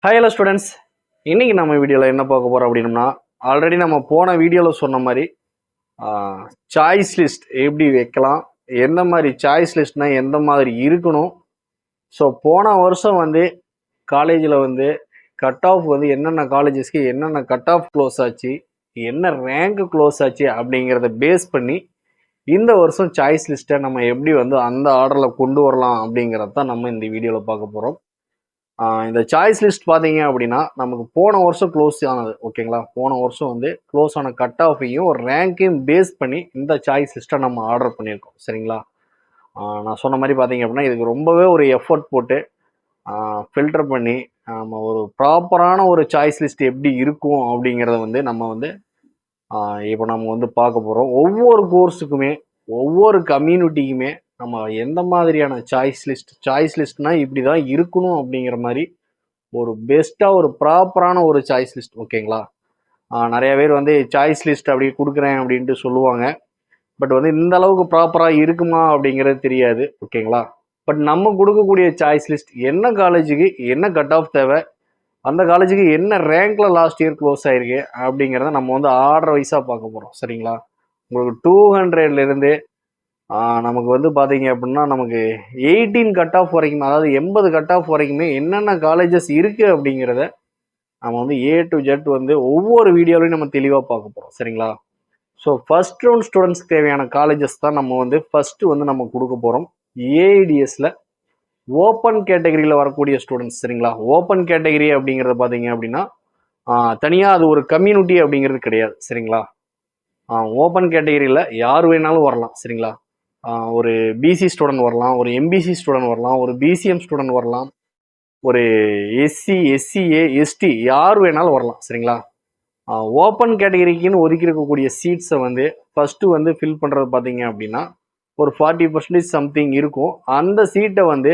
Hi hello students, இன்னைக்கு நம்ம வீடியோவில் என்ன பார்க்க போகிறோம் அப்படின்னா, ஆல்ரெடி நம்ம போன வீடியோவில் சொன்ன மாதிரி சாய்ஸ் லிஸ்ட் எப்படி வைக்கலாம், எந்த மாதிரி சாய்ஸ் லிஸ்ட்னால் எந்த மாதிரி இருக்கணும். ஸோ போன வருஷம் வந்து காலேஜில் வந்து கட் ஆஃப் வந்து என்னென்ன காலேஜஸ்க்கு என்னென்ன கட் ஆஃப் க்ளோஸ் ஆச்சு, என்ன ரேங்க் க்ளோஸ் ஆச்சு அப்படிங்கிறத பேஸ் பண்ணி இந்த வருஷம் சாய்ஸ் லிஸ்ட்டை நம்ம எப்படி வந்து அந்த ஆர்டரில் கொண்டு வரலாம் அப்படிங்கிறத தான் நம்ம இந்த வீடியோவில் பார்க்க போகிறோம். இந்த சாய்ஸ் லிஸ்ட் பார்த்தீங்க அப்படின்னா நமக்கு போன வருஷம் க்ளோஸ் ஆனது, ஓகேங்களா. போன வருஷம் வந்து க்ளோஸ் ஆன கட் ஆஃபையும் ஒரு ரேங்கையும் பேஸ் பண்ணி இந்த சாய்ஸ் லிஸ்ட்டை நம்ம ஆர்டர் பண்ணியிருக்கோம், சரிங்களா. நான் சொன்ன மாதிரி பார்த்தீங்க அப்படின்னா இதுக்கு ரொம்பவே ஒரு எஃபர்ட் போட்டு ஃபில்டர் பண்ணி நம்ம ஒரு ப்ராப்பரான ஒரு சாய்ஸ் லிஸ்ட் எப்படி இருக்கும் அப்படிங்கிறத வந்து நம்ம வந்து இப்போ நம்ம வந்து பார்க்க போகிறோம். ஒவ்வொரு கோர்ஸுக்குமே ஒவ்வொரு கம்யூனிட்டிக்குமே நம்ம எந்த மாதிரியான சாய்ஸ் லிஸ்ட்னா இப்படி தான் இருக்கணும் அப்படிங்கிற மாதிரி ஒரு பெஸ்ட்டாக ஒரு ப்ராப்பரான ஒரு சாய்ஸ் லிஸ்ட், ஓகேங்களா. நிறைய பேர் வந்து சாய்ஸ் லிஸ்ட் அப்படி கொடுக்குறேன் அப்படின்ட்டு சொல்லுவாங்க. பட் வந்து இந்த அளவுக்கு ப்ராப்பராக இருக்குமா அப்படிங்கிறது தெரியாது, ஓகேங்களா. பட் நம்ம கொடுக்கக்கூடிய சாய்ஸ் லிஸ்ட் என்ன காலேஜுக்கு என்ன கட் ஆஃப் தேவை, அந்த காலேஜுக்கு என்ன ரேங்க்ல லாஸ்ட் இயர் க்ளோஸ் ஆயிருக்கு அப்படிங்கிறத நம்ம வந்து ஆர்டர் வைஸாக பார்க்க போகிறோம், சரிங்களா. உங்களுக்கு 200லேருந்து நமக்கு வந்து பார்த்தீங்க அப்படின்னா நமக்கு 18 கட் ஆஃப் வரைக்கும், அதாவது 80 கட் ஆஃப் வரைக்குமே என்னென்ன காலேஜஸ் இருக்குது அப்படிங்கிறத நம்ம வந்து A to Z வந்து ஒவ்வொரு வீடியோலையும் நம்ம தெளிவாக பார்க்க போகிறோம், சரிங்களா. ஸோ ஃபர்ஸ்ட் ரவுண்ட் ஸ்டூடெண்ட்ஸ்க்கு தேவையான காலேஜஸ் தான் நம்ம வந்து ஃபஸ்ட்டு வந்து நம்ம கொடுக்க போகிறோம். ஏஐடிஎஸில் ஓப்பன் கேட்டகரியில் வரக்கூடிய ஸ்டூடெண்ட்ஸ், சரிங்களா. ஓப்பன் கேட்டகரி அப்படிங்கிறத பார்த்தீங்க அப்படின்னா தனியாக அது ஒரு கம்யூனிட்டி அப்படிங்கிறது கிடையாது, சரிங்களா. ஓப்பன் கேட்டகரியில் யார் வேணாலும் வரலாம், சரிங்களா. ஒரு பிசி ஸ்டூடெண்ட் வரலாம், ஒரு எம்பிசி ஸ்டூடெண்ட் வரலாம், ஒரு பிசிஎம் ஸ்டூடெண்ட் வரலாம், ஒரு எஸ்சி எஸ்சிஏ எஸ்டி யார் வேணாலும் வரலாம், சரிங்களா. ஓப்பன் கேட்டகரிக்குன்னு ஒதுக்கி இருக்கக்கூடிய சீட்ஸை வந்து ஃபஸ்ட்டு வந்து ஃபில் பண்ணுறது பார்த்தீங்க அப்படின்னா ஒரு 40% சம்திங் இருக்கும். அந்த சீட்டை வந்து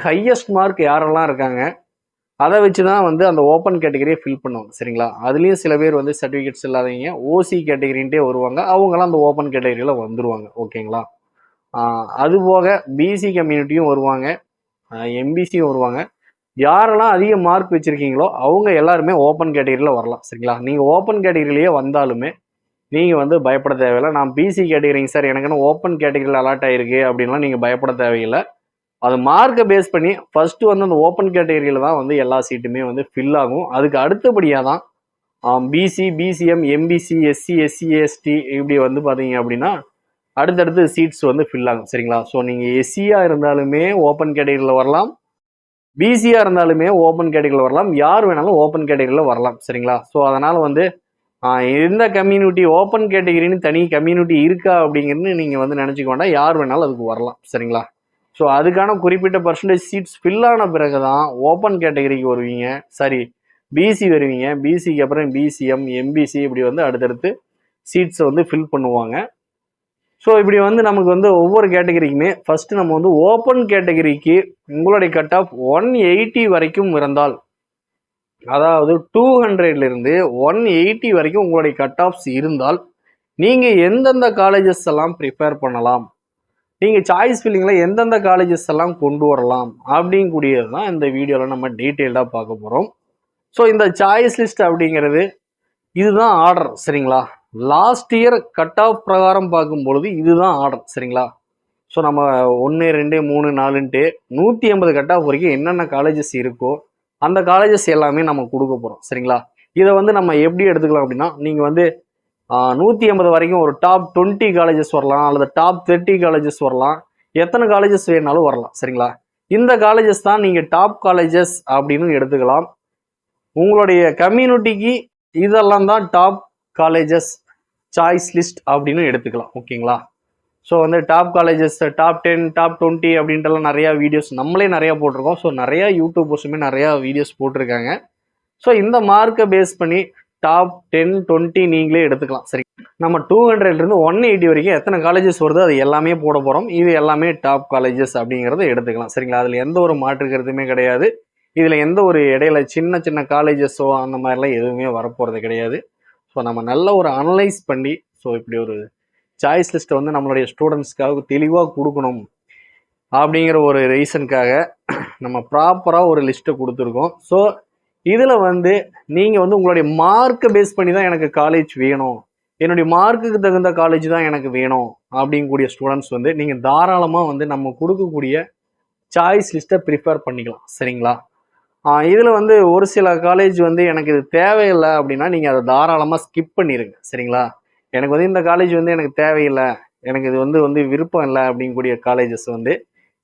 ஹையஸ்ட் மார்க் யாரெல்லாம் இருக்காங்க அதை வச்சு தான் வந்து அந்த ஓப்பன் கேட்டகரியை ஃபில் பண்ணுவாங்க, சரிங்களா. அதுலேயும் சில பேர் வந்து சர்டிஃபிகேட்ஸ் இல்லாதவங்க ஓசி கேட்டகரின்ட்டே வருவாங்க, அவங்களாம் அந்த ஓப்பன் கேட்டகரியில் வந்துடுவாங்க, ஓகேங்களா. அது போக பிசி கம்யூனிட்டியும் வருவாங்க, எம்பிசியும் வருவாங்க. யாரெல்லாம் அதிக மார்க் வச்சுருக்கீங்களோ அவங்க எல்லாருமே ஓப்பன் கேட்டகரியில் வரலாம், சரிங்களா. நீங்கள் ஓப்பன் கேட்டகரியிலேயே வந்தாலுமே நீங்கள் வந்து பயப்பட தேவையில்லை. நான் பிசி கேட்டகரிங்க சார், எனக்குன்னு ஓப்பன் கேட்டகரியில் அலாட் ஆகிருக்கு அப்படின்லாம் நீங்கள் பயப்பட தேவையில்லை. அது மார்க்கை பேஸ் பண்ணி ஃபஸ்ட்டு வந்து அந்த ஓப்பன் கேட்டகரியில் தான் வந்து எல்லா சீட்டுமே வந்து ஃபில் ஆகும். அதுக்கு அடுத்தபடியாக தான் BC BCM MBC SC SC ST இப்படி வந்து பார்த்தீங்க அப்படின்னா அடுத்தடுத்து சீட்ஸ் வந்து ஃபில் ஆகும், சரிங்களா. ஸோ நீங்கள் எஸ்சியாக இருந்தாலுமே ஓப்பன் கேட்டகரியில் வரலாம், பிசியாக இருந்தாலுமே ஓப்பன் கேட்டகரியில் வரலாம், யார் வேணாலும் ஓப்பன் கேட்டகரியில் வரலாம், சரிங்களா. ஸோ அதனால் வந்து எந்த கம்யூனிட்டி ஓப்பன் கேட்டகரின்னு தனி கம்யூனிட்டி இருக்கா அப்படிங்கிறது நீங்கள் வந்து நினச்சிக்க வேண்டாம், யார் வேணாலும் அதுக்கு வரலாம், சரிங்களா. ஸோ அதுக்கான குறிப்பிட்ட பர்சன்டேஜ் சீட்ஸ் ஃபில் ஆன பிறகு தான் ஓப்பன் கேட்டகரிக்கு வருவீங்க, சரி பிசி வருவீங்க, பிசிக்கு அப்புறம் பிசிஎம் எம்பிசி இப்படி வந்து அடுத்தடுத்து சீட்ஸை வந்து ஃபில் பண்ணுவாங்க. ஸோ இப்படி வந்து நமக்கு வந்து ஒவ்வொரு கேட்டகரிக்குமே ஃபஸ்ட்டு நம்ம வந்து ஓப்பன் கேட்டகரிக்கு உங்களுடைய கட் ஆஃப் 180 வரைக்கும் இருந்தால், அதாவது 200லேருந்து 180 வரைக்கும் உங்களுடைய கட் ஆஃப்ஸ் இருந்தால் நீங்கள் எந்தெந்த காலேஜஸ் எல்லாம் ப்ரிப்பேர் பண்ணலாம், நீங்கள் சாய்ஸ் ஃபில்லிங்கில் எந்தெந்த காலேஜஸ் எல்லாம் கொண்டு வரலாம் அப்படிங்கக்கூடியது தான் இந்த வீடியோவில் நம்ம டீட்டெயில்டாக பார்க்க போகிறோம். ஸோ இந்த சாய்ஸ் லிஸ்ட் அப்படிங்கிறது இதுதான் ஆர்டர், சரிங்களா. லாஸ்ட் இயர் கட் ஆஃப் பிரகாரம் பார்க்கும்பொழுது இதுதான் ஆர்டர், சரிங்களா. ஸோ நம்ம 1 2 3 4ன்ட்டு 180 கட் ஆஃப் வரைக்கும் என்னென்ன காலேஜஸ் இருக்கோ அந்த காலேஜஸ் எல்லாமே நம்ம கொடுக்க போகிறோம், சரிங்களா. இதை வந்து நம்ம எப்படி எடுத்துக்கலாம் அப்படின்னா, நீங்கள் வந்து 180 வரைக்கும் ஒரு டாப் 20 காலேஜஸ் வரலாம், அல்லது டாப் 30 காலேஜஸ் வரலாம், எத்தனை காலேஜஸ் வேணாலும் வரலாம், சரிங்களா. இந்த காலேஜஸ் தான் நீங்கள் டாப் காலேஜஸ் அப்படின்னு எடுத்துக்கலாம். உங்களுடைய கம்யூனிட்டிக்கு இதெல்லாம் தான் டாப் காலேஜஸ் சாய்ஸ் லிஸ்ட் அப்படின்னு எடுத்துக்கலாம், ஓகேங்களா. ஸோ வந்து டாப் காலேஜஸ் டாப் 10 டாப் 20 அப்படின்ட்டுலாம் நிறையா வீடியோஸ் நம்மளே நிறையா போட்டிருக்கோம். ஸோ நிறையா யூடியூபர்ஸுமே நிறையா வீடியோஸ் போட்டிருக்காங்க. ஸோ இந்த மார்க்கை பேஸ் பண்ணி டாப் 10 20 நீங்களே எடுத்துக்கலாம், சரி. நம்ம 200லேருந்து 180 வரைக்கும் எத்தனை காலேஜஸ் வருதோ அது எல்லாமே போட போகிறோம். இது எல்லாமே டாப் காலேஜஸ் அப்படிங்கிறத எடுத்துக்கலாம், சரிங்களா. அதில் எந்த ஒரு மாற்று கருத்துமே கிடையாது. இதில் எந்த ஒரு இடையில சின்ன சின்ன காலேஜஸோ அந்த மாதிரிலாம் எதுவுமே வரப்போகிறது கிடையாது. ஸோ நம்ம நல்ல ஒரு அனலைஸ் பண்ணி ஸோ இப்படி ஒரு சாய்ஸ் லிஸ்ட்டை வந்து நம்மளுடைய ஸ்டூடெண்ட்ஸ்க்காக தெளிவாக கொடுக்கணும் அப்படிங்கிற ஒரு ரீசனுக்காக நம்ம ப்ராப்பராக ஒரு லிஸ்ட்டை கொடுத்துருக்கோம். ஸோ இதில் வந்து நீங்கள் வந்து உங்களுடைய மார்க்கை பேஸ் பண்ணி தான் எனக்கு காலேஜ் வேணும், என்னுடைய மார்க்குக்கு தகுந்த காலேஜ் தான் எனக்கு வேணும் அப்படிங்கக்கூடிய ஸ்டூடெண்ட்ஸ் வந்து நீங்கள் தாராளமாக வந்து நம்ம கொடுக்கக்கூடிய சாய்ஸ் லிஸ்ட்டை ப்ரிஃபர் பண்ணிக்கலாம். சரிங்களா? இதில் வந்து ஒரு சில காலேஜ் வந்து எனக்கு இது தேவையில்லை அப்படின்னா நீங்கள் அதை தாராளமாக ஸ்கிப் பண்ணிடுங்க. சரிங்களா? எனக்கு வந்து இந்த காலேஜ் வந்து எனக்கு தேவையில்லை, எனக்கு இது வந்து விருப்பம் இல்லை அப்படிங்கக்கூடிய காலேஜஸ் வந்து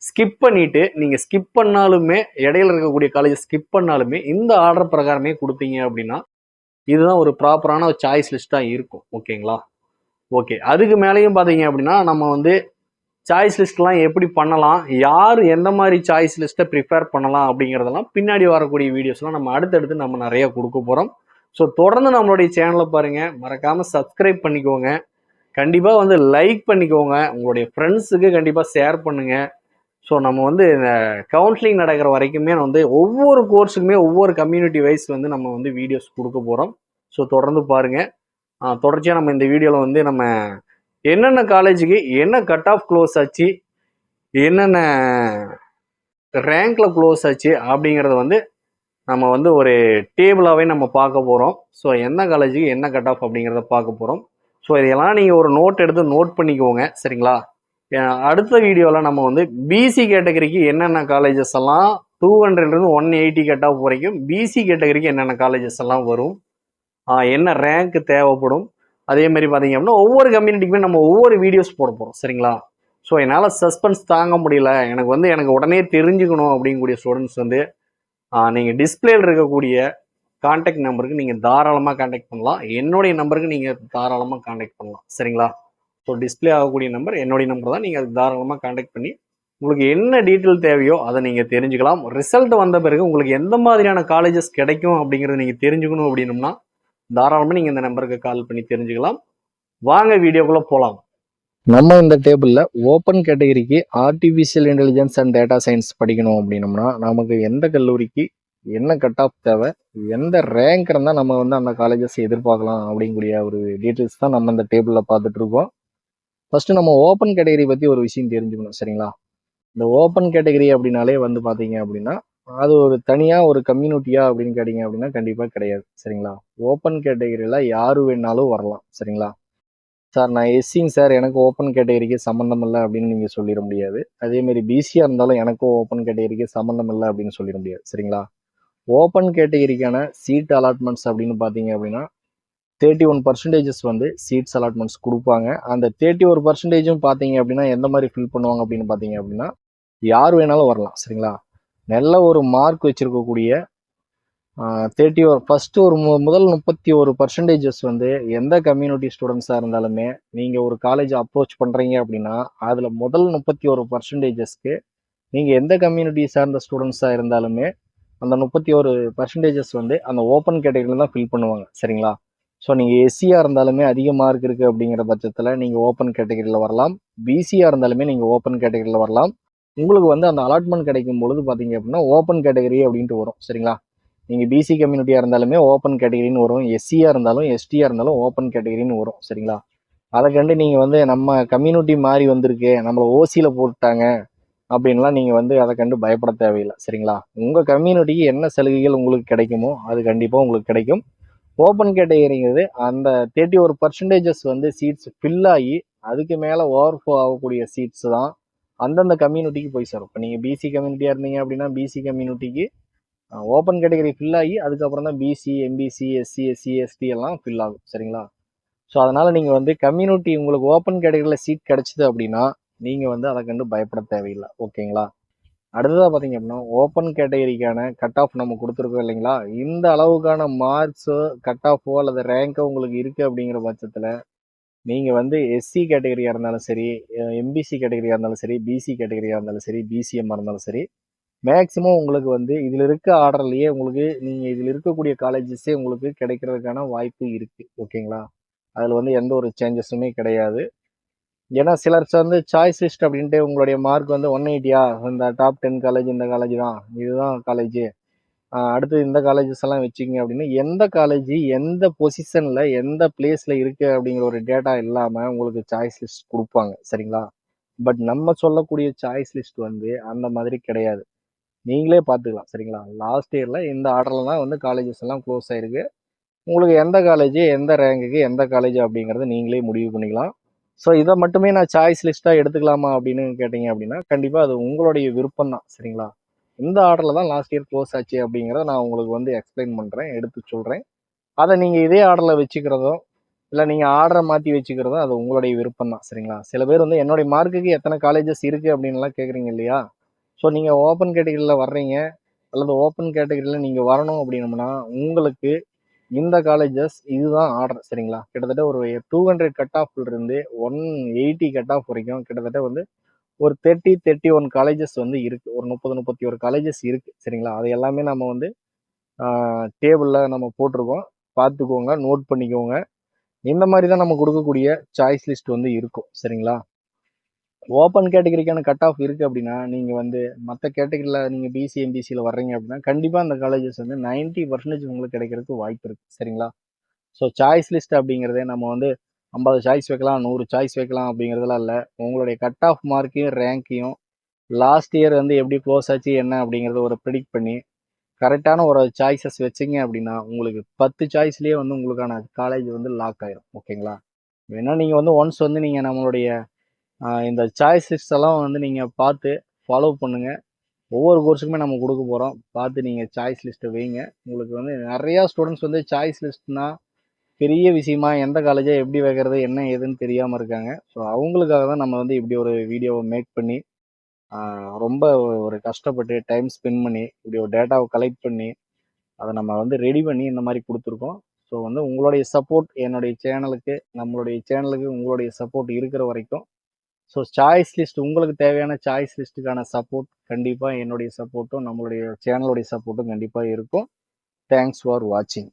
ஸ்கிப் பண்ணிட்டு, நீங்கள் ஸ்கிப் பண்ணாலுமே இடையில இருக்கக்கூடிய காலேஜ் ஸ்கிப் பண்ணாலுமே இந்த ஆர்டர் பிரகாரமே கொடுத்தீங்க அப்படின்னா இதுதான் ஒரு ப்ராப்பரான ஒரு சாய்ஸ் லிஸ்ட்டாக இருக்கும். ஓகேங்களா? ஓகே. அதுக்கு மேலேயும் பார்த்தீங்க அப்படின்னா நம்ம வந்து சாய்ஸ் லிஸ்ட்லாம் எப்படி பண்ணலாம், யார் எந்த மாதிரி சாய்ஸ் லிஸ்ட்டை ப்ரிஃபேர் பண்ணலாம் அப்படிங்கிறதெல்லாம் பின்னாடி வரக்கூடிய வீடியோஸ்லாம் நம்ம அடுத்தடுத்து நம்ம நிறைய கொடுக்க போகிறோம். ஸோ தொடர்ந்து நம்மளுடைய சேனலை பாருங்கள், மறக்காமல் சப்ஸ்கிரைப் பண்ணிக்கோங்க, கண்டிப்பாக வந்து லைக் பண்ணிக்கோங்க, உங்களுடைய ஃப்ரெண்ட்ஸுக்கு கண்டிப்பாக ஷேர் பண்ணுங்கள். ஸோ நம்ம வந்து இந்த கவுன்சிலிங் நடக்கிற வரைக்குமே வந்து ஒவ்வொரு கோர்ஸுக்குமே ஒவ்வொரு கம்யூனிட்டி வைஸ் வந்து நம்ம வந்து வீடியோஸ் கொடுக்க போகிறோம். ஸோ தொடர்ந்து பாருங்கள். தொடர்ச்சியாக நம்ம இந்த வீடியோவில் வந்து நம்ம என்னென்ன காலேஜுக்கு என்ன கட் ஆஃப் க்ளோஸ் ஆச்சு, என்னென்ன ரேங்க்கில் க்ளோஸ் ஆச்சு அப்படிங்கிறத வந்து நம்ம வந்து ஒரு டேபிளாகவே நம்ம பார்க்க போகிறோம். ஸோ என்ன காலேஜுக்கு என்ன கட் ஆஃப் அப்படிங்கிறத பார்க்க போகிறோம். ஸோ இதெல்லாம் நீங்கள் ஒரு நோட் எடுத்து நோட் பண்ணிக்கோங்க. சரிங்களா? அடுத்த வீடியோவில் நம்ம வந்து பிசி கேட்டகரிக்கு என்னென்ன காலேஜஸ் எல்லாம் 200லேருந்து 180 கட் ஆஃப் வரைக்கும் பிசி கேட்டகரிக்கு என்னென்ன காலேஜஸ் எல்லாம் வரும், என்ன ரேங்க் தேவைப்படும், அதே மாதிரி பார்த்தீங்க அப்படின்னா ஒவ்வொரு கம்யூனிட்டிக்குமே நம்ம ஒவ்வொரு வீடியோஸ் போட போகிறோம். சரிங்களா? ஸோ என்னால் சஸ்பென்ஸ் தாங்க முடியல, எனக்கு உடனே தெரிஞ்சுக்கணும் அப்படிங்கக்கூடிய ஸ்டூடெண்ட்ஸ் வந்து நீங்கள் டிஸ்பிளேல இருக்கக்கூடிய கான்டாக்ட் நம்பருக்கு நீங்கள் தாராளமாக கான்டாக்ட் பண்ணலாம். என்னுடைய நம்பருக்கு நீங்கள் தாராளமாக கான்டாக்ட் பண்ணலாம். சரிங்களா? ஸோ டிஸ்பிளே ஆகக்கூடிய நம்பர் என்னுடைய நம்பர் தான். நீங்கள் அதுக்கு தாராளமாக கான்டாக்ட் பண்ணி உங்களுக்கு என்ன டீட்டெயில் தேவையோ அதை நீங்கள் தெரிஞ்சுக்கலாம். ரிசல்ட் வந்த பிறகு உங்களுக்கு எந்த மாதிரியான காலேஜஸ் கிடைக்கும் அப்படிங்கிறத நீங்கள் தெரிஞ்சுக்கணும் அப்படின்னம்னா தாராளமாக நீங்கள் இந்த நம்பருக்கு கால் பண்ணி தெரிஞ்சுக்கலாம். வாங்க வீடியோக்குள்ளே போகலாம். நம்ம இந்த டேபிளில் ஓப்பன் கேட்டகரிக்கு artificial intelligence and data science படிக்கணும் அப்படின்னம்னா நமக்கு எந்த கல்லூரிக்கு என்ன கட் ஆஃப் தேவை, எந்த ரேங்க் இருந்தால் நம்ம வந்து அந்த காலேஜஸ் எதிர்பார்க்கலாம் அப்படிங்கக்கூடிய ஒரு டீட்டெயில்ஸ் தான் நம்ம இந்த டேபிளில் பார்த்துட்டு இருக்கோம். ஃபர்ஸ்ட் நம்ம ஓப்பன் கேட்டகரி பற்றி ஒரு விஷயம் தெரிஞ்சுக்கணும். சரிங்களா? இந்த ஓப்பன் கேட்டகரி அப்படின்னாலே வந்து பார்த்தீங்க அப்படின்னா அது ஒரு தனியாக ஒரு கம்யூனிட்டியா அப்படின்னு கேட்டிங்க அப்படின்னா கண்டிப்பாக கிடையாது. சரிங்களா? ஓப்பன் கேட்டகரியில் யார் வேணாலும் வரலாம். சரிங்களா? சார் நான் எஸ்சிங்க சார், எனக்கு ஓப்பன் கேட்டகரிக்கு சம்மந்தம் இல்லை அப்படின்னு நீங்கள் சொல்லிட முடியாது. அதேமாரி பிசியாக இருந்தாலும் எனக்கும் ஓப்பன் கேட்டகரிக்கு சம்மந்தம் இல்லை அப்படின்னு சொல்லிட முடியாது. சரிங்களா? ஓப்பன் கேட்டகரிக்கான சீட் அலாட்மெண்ட்ஸ் அப்படின்னு பார்த்தீங்க அப்படின்னா 31% வந்து சீட்ஸ் அலாட்மெண்ட்ஸ் கொடுப்பாங்க. அந்த 31% பார்த்தீங்க அப்படின்னா எந்த மாதிரி ஃபில் பண்ணுவாங்க அப்படின்னு பார்த்தீங்க அப்படின்னா யார் வேணாலும் வரலாம். சரிங்களா? நல்ல ஒரு மார்க் வச்சுருக்கக்கூடிய 31 ஃபஸ்ட்டு ஒரு முதல் 31% வந்து எந்த கம்யூனிட்டி ஸ்டூடெண்ட்ஸாக இருந்தாலுமே நீங்கள் ஒரு காலேஜ் அப்ரோச் பண்ணுறீங்க அப்படின்னா அதில் முதல் 31%க்கு நீங்கள் எந்த கம்யூனிட்டி சார்ந்த ஸ்டூடெண்ட்ஸாக இருந்தாலுமே அந்த 31% வந்து அந்த ஓப்பன் கேட்டகரியில் தான் ஃபில் பண்ணுவாங்க. சரிங்களா? ஸோ நீங்கள் எஸ்சியாக இருந்தாலுமே அதிக மார்க் இருக்குது அப்படிங்கிற பட்சத்தில் நீங்கள் ஓப்பன் கேட்டகரியில் வரலாம். பிசியாக இருந்தாலுமே நீங்கள் ஓப்பன் கேட்டகரியில் வரலாம். உங்களுக்கு வந்து அந்த அலாட்மெண்ட் கிடைக்கும் பொழுது பார்த்தீங்க அப்படின்னா ஓப்பன் கேட்டகரி அப்படின்ட்டு வரும். சரிங்களா? நீங்கள் பிசி கம்யூனிட்டியாக இருந்தாலுமே ஓப்பன் கேட்டகரின்னு வரும், எஸ்சியாக இருந்தாலும் எஸ்டியாக இருந்தாலும் ஓப்பன் கேட்டகரின்னு வரும். சரிங்களா? அதை கண்டு நீங்கள் வந்து நம்ம கம்யூனிட்டி மாறி வந்திருக்கு, நம்மளை ஓசியில் போட்டாங்க அப்படின்லாம் நீங்கள் வந்து அதை கண்டு பயப்பட தேவையில்லை. சரிங்களா? உங்கள் கம்யூனிட்டிக்கு என்ன சலுகைகள் உங்களுக்கு கிடைக்குமோ அது கண்டிப்பாக உங்களுக்கு கிடைக்கும். ஓப்பன் கேட்டகரிங்கிறது அந்த 31% வந்து சீட்ஸ் ஃபில் ஆகி அதுக்கு மேலே ஓவர்ஃப்ளோ ஆகக்கூடிய சீட்ஸ் தான் அந்தந்த கம்யூனிட்டிக்கு போய் சேரும். இப்போ நீங்கள் பிசி கம்யூனிட்டியாக இருந்தீங்க அப்படின்னா பிசி கம்யூனிட்டிக்கு ஓப்பன் கேட்டகரி ஃபில் ஆகி அதுக்கப்புறம் தான் பிசி, எம்பிசி, எஸ்சி, எஸ்டி எல்லாம் ஃபில் ஆகும். சரிங்களா? ஸோ அதனால் நீங்கள் வந்து கம்யூனிட்டி உங்களுக்கு ஓப்பன் கேட்டகரியில் சீட் கிடச்சிது அப்படின்னா நீங்கள் வந்து அதை கண்டு பயப்பட தேவையில்லை. ஓகேங்களா? அடுத்ததாக பார்த்தீங்க அப்படின்னா ஓப்பன் கேட்டகரிக்கான கட் ஆஃப் நம்ம கொடுத்துருக்கோம் இல்லைங்களா? இந்த அளவுக்கான மார்க்ஸோ கட் ஆஃபோ அல்லது ரேங்கோ உங்களுக்கு இருக்குது அப்படிங்கிற பட்சத்தில் நீங்கள் வந்து எஸ்சி கேட்டகரியாக இருந்தாலும் சரி, எம்பிசி கேட்டகரியாக இருந்தாலும் சரி, பிசி கேட்டகரியாக இருந்தாலும் சரி, பிசிஎம்மாக இருந்தாலும் சரி, மேக்ஸிமம் உங்களுக்கு வந்து இதில் இருக்க ஆர்டர்லேயே உங்களுக்கு நீங்கள் இதில் இருக்கக்கூடிய காலேஜஸே உங்களுக்கு கிடைக்கிறதுக்கான வாய்ப்பு இருக்குது. ஓகேங்களா? அதில் வந்து எந்த ஒரு சேஞ்சஸுமே கிடையாது. ஏன்னா சிலர் வந்து சாய்ஸ் லிஸ்ட் அப்படின்ட்டு உங்களுடைய மார்க் வந்து 180யா, இந்த டாப் 10 காலேஜ் இந்த காலேஜ் தான், இதுதான் காலேஜ், அடுத்து இந்த காலேஜஸ் எல்லாம் வச்சுக்கிங்க அப்படின்னு எந்த காலேஜ் எந்த பொசிஷனில் எந்த பிளேஸில் இருக்குது அப்படிங்கிற ஒரு டேட்டா இல்லாமல் உங்களுக்கு சாய்ஸ் லிஸ்ட் கொடுப்பாங்க. சரிங்களா? பட் நம்ம சொல்லக்கூடிய சாய்ஸ் லிஸ்ட் வந்து அந்த மாதிரி கிடையாது. நீங்களே பார்த்துக்கலாம் சரிங்களா. லாஸ்ட் இயரில் இந்த ஆர்டரில் தான் வந்து காலேஜஸ் எல்லாம் க்ளோஸ் ஆயிருக்கு. உங்களுக்கு எந்த காலேஜ் எந்த ரேங்குக்கு எந்த காலேஜ் அப்படிங்கிறத நீங்களே முடிவு பண்ணிக்கலாம். ஸோ இதை மட்டுமே நான் சாய்ஸ் லிஸ்ட்டாக எடுத்துக்கலாமா அப்படின்னு கேட்டிங்க அப்படின்னா கண்டிப்பாக அது உங்களுடைய விருப்பம் தான் சரிங்களா. இந்த ஆர்டரில் தான் லாஸ்ட் இயர் க்ளோஸ் ஆச்சு அப்படிங்கிறத நான் உங்களுக்கு வந்து எக்ஸ்பிளைன் பண்ணுறேன், எடுத்து சொல்கிறேன். அதை நீங்கள் இதே ஆர்டரில் வச்சுக்கிறதோ இல்லை நீங்கள் ஆர்டரை மாற்றி வச்சுக்கிறதோ அது உங்களுடைய விருப்பம் தான் சரிங்களா. சில பேர் வந்து என்னுடைய மார்க்குக்கு எத்தனை காலேஜஸ் இருக்குது அப்படின்லாம் கேட்குறீங்க இல்லையா. ஸோ நீங்கள் ஓப்பன் கேட்டகரியில் வர்றீங்க அல்லது ஓப்பன் கேட்டகரியில் நீங்கள் வரணும் அப்படின்னம்னா உங்களுக்கு இந்த காலேஜஸ் இதுதான் ஆர்டர் சரிங்களா. கிட்டத்தட்ட ஒரு 200 கட் ஆஃப்ல இருந்து 180 கட் ஆஃப் வரைக்கும் கிட்டத்தட்ட வந்து ஒரு 31 காலேஜஸ் வந்து இருக்கு. ஒரு 31 காலேஜஸ் இருக்கு சரிங்களா. அது எல்லாமே நம்ம வந்து டேபிளில் நம்ம போட்டிருக்கோம், பார்த்துக்கோங்க, நோட் பண்ணிக்கோங்க. இந்த மாதிரி தான் நம்ம கொடுக்கக்கூடிய சாய்ஸ் லிஸ்ட் வந்து இருக்கும் சரிங்களா. ஓப்பன் கேட்டகரிக்கான கட் ஆஃப் இருக்குது அப்படின்னா நீங்கள் வந்து மற்ற கேட்டகரியில் நீங்கள் பிசி எம்பிசியில் வர்றீங்க அப்படின்னா கண்டிப்பாக அந்த காலேஜஸ் வந்து 90% உங்களுக்கு கிடைக்கிறதுக்கு வாய்ப்பு இருக்குது சரிங்களா. ஸோ சாய்ஸ் லிஸ்ட் அப்படிங்கிறதே நம்ம வந்து 50 சாய்ஸ் வைக்கலாம், 100 சாய்ஸ் வைக்கலாம் அப்படிங்கிறதுலாம் இல்லை. உங்களுடைய கட் ஆஃப் மார்க்கையும் ரேங்க்கையும் லாஸ்ட் இயர் வந்து எப்படி க்ளோஸ் ஆச்சு என்ன அப்படிங்கிறத ஒரு ப்ரிடிக்ட் பண்ணி கரெக்டான ஒரு சாய்ஸஸ் வச்சிங்க அப்படின்னா உங்களுக்கு 10 சாய்ஸ்லேயே வந்து உங்களுக்கான காலேஜ் வந்து லாக் ஆயிரும் ஓகேங்களா. வேணா நீங்கள் வந்து ஒன்ஸ் வந்து நீங்கள் நம்மளுடைய இந்த சாய்ஸ் லிஸ்ட் எல்லாம் வந்து நீங்கள் பார்த்து ஃபாலோ பண்ணுங்கள். ஒவ்வொரு கோர்ஸுக்குமே நம்ம கொடுக்க போகிறோம், பார்த்து நீங்கள் சாய்ஸ் லிஸ்ட்டை வைங்க. உங்களுக்கு வந்து நிறையா ஸ்டூடெண்ட்ஸ் வந்து சாய்ஸ் லிஸ்ட்னா பெரிய விஷயமா எந்த காலேஜை எப்படி வைக்கிறது என்ன ஏதுன்னு தெரியாமல் இருக்காங்க. ஸோ அவங்களுக்காக தான் நம்ம வந்து இப்படி ஒரு வீடியோவை மேக் பண்ணி ரொம்ப ஒரு கஷ்டப்பட்டு டைம் ஸ்பெண்ட் பண்ணி இப்படி ஒரு டேட்டாவை கலெக்ட் பண்ணி அதை நம்ம வந்து ரெடி பண்ணி இந்த மாதிரி கொடுத்துருக்கோம். ஸோ வந்து உங்களுடைய சப்போர்ட் என்னுடைய சேனலுக்கு நம்மளுடைய சேனலுக்கு உங்களுடைய சப்போர்ட் இருக்கிற வரைக்கும் ஸோ சாய்ஸ் லிஸ்ட் உங்களுக்கு தேவையான சாய்ஸ் லிஸ்ட்டுக்கான சப்போர்ட் கண்டிப்பாக என்னுடைய சப்போர்ட்டும் நம்மளுடைய சேனலுடைய சப்போர்ட்டும் கண்டிப்பாக இருக்கும். தேங்க்ஸ் ஃபார் வாட்சிங்.